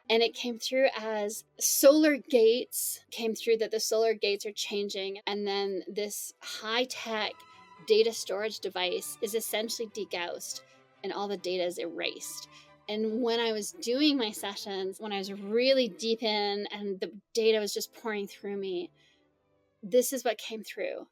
And it came through as solar gates came through, that the solar gates are changing. And then this high-tech data storage device is essentially degaussed and all the data is erased. And when I was doing my sessions, when I was really deep in and the data was just pouring through me, this is what came through.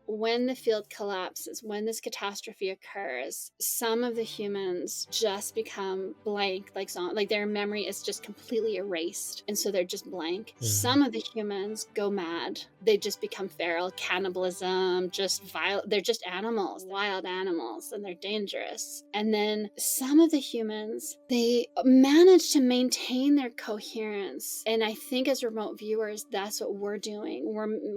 When the field collapses, when this catastrophe occurs, some of the humans just become blank, like their memory is just completely erased. And so they're just blank. Some of the humans go mad. They just become feral, cannibalism, just violent. They're just animals, wild animals, and they're dangerous. And then some of the humans, they manage to maintain their coherence. And I think as remote viewers, that's what we're doing.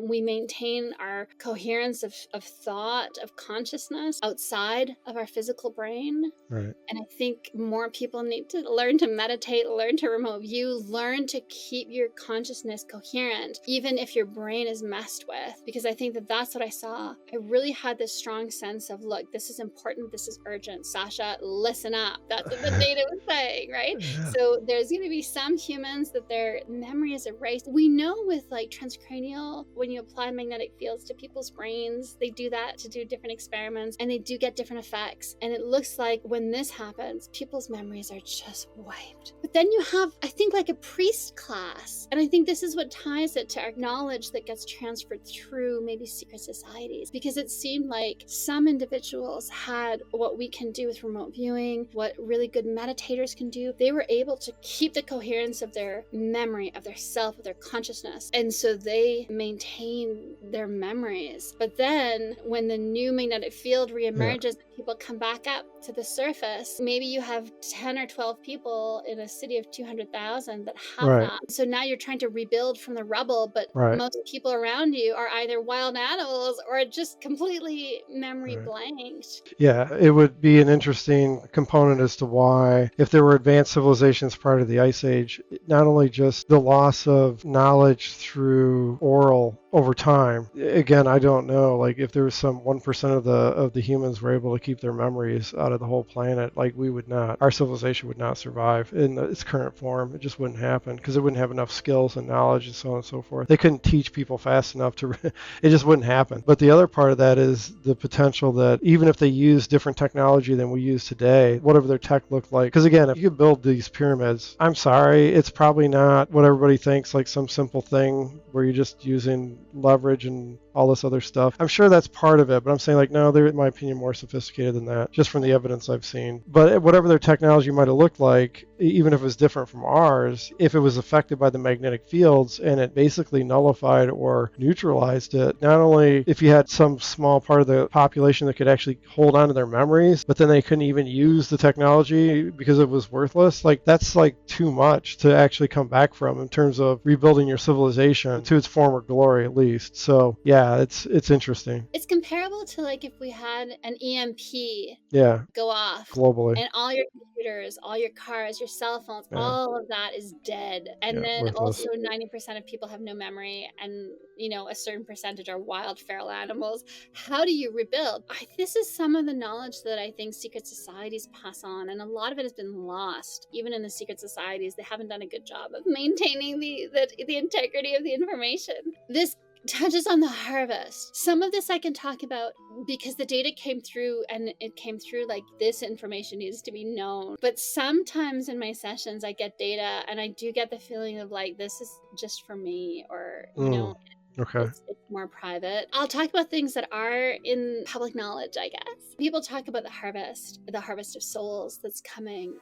We maintain our coherence of thought, of consciousness outside of our physical brain. Right. And I think more people need to learn to meditate, learn to remote view, learn to keep your consciousness coherent, even if your brain is messed with. Because I think that that's what I saw. I really had this strong sense of, look, this is important, this is urgent. Sasha, listen up. That's what the data was saying, right? Yeah. So there's going to be some humans that their memory is erased. We know with like transcranial, when you apply magnetic fields to people's brains, they do that to do different experiments and they do get different effects. And it looks like when this happens, people's memories are just wiped. But then you have, I think, like a priest class. And I think this is what ties it to our knowledge that gets transferred through maybe secret societies, because it seemed like some individuals had what we can do with remote viewing, what really good meditators can do. They were able to keep the coherence of their memory, of their self, of their consciousness. And so they maintain their memories. But then when the new magnetic field reemerges, people come back up to the surface. Maybe you have 10 or 12 people in a city of 200,000 that have that. So now you're trying to rebuild from the rubble, but most people around you are either wild animals or just completely memory blanked. Yeah, it would be an interesting component as to why, if there were advanced civilizations prior to the Ice Age, not only just the loss of knowledge through oral over time. Again, I don't know, like if there was some 1% of the humans were able to keep their memories out of the whole planet, like we would not, our civilization would not survive in its current form. It just wouldn't happen because it wouldn't have enough skills and knowledge and so on and so forth. They couldn't teach people fast enough to, it just wouldn't happen. But the other part of that is the potential that even if they use different technology than we use today, whatever their tech looked like, because again, if you could build these pyramids, I'm sorry, it's probably not what everybody thinks, like some simple thing where you're just using leverage and all this other stuff. I'm sure that's part of it, but I'm saying like, no, they're, in my opinion, more sophisticated than that, just from the evidence I've seen. But whatever their technology might have looked like, even if it was different from ours, if it was affected by the magnetic fields and it basically nullified or neutralized it, not only if you had some small part of the population that could actually hold on to their memories, but then they couldn't even use the technology because it was worthless, like that's like too much to actually come back from in terms of rebuilding your civilization to its former glory at least. So yeah, it's interesting. It's comparable to like if we had an EMP go off globally, and all your computers, all your cars, your cell phones, all of that is dead. And then worthless. also 90% of people have no memory, and you know, a certain percentage are wild feral animals. How do you rebuild? This is some of the knowledge that I think secret societies pass on, and a lot of it has been lost. Even in the secret societies, they haven't done a good job of maintaining the integrity of the information. This touches on the harvest. Some of this I can talk about because the data came through, and it came through like this information needs to be known. But sometimes in my sessions I get data and I do get the feeling of like, this is just for me, or you know, it's more private. I'll talk about things that are in public knowledge, I guess. People talk about the harvest of souls that's coming.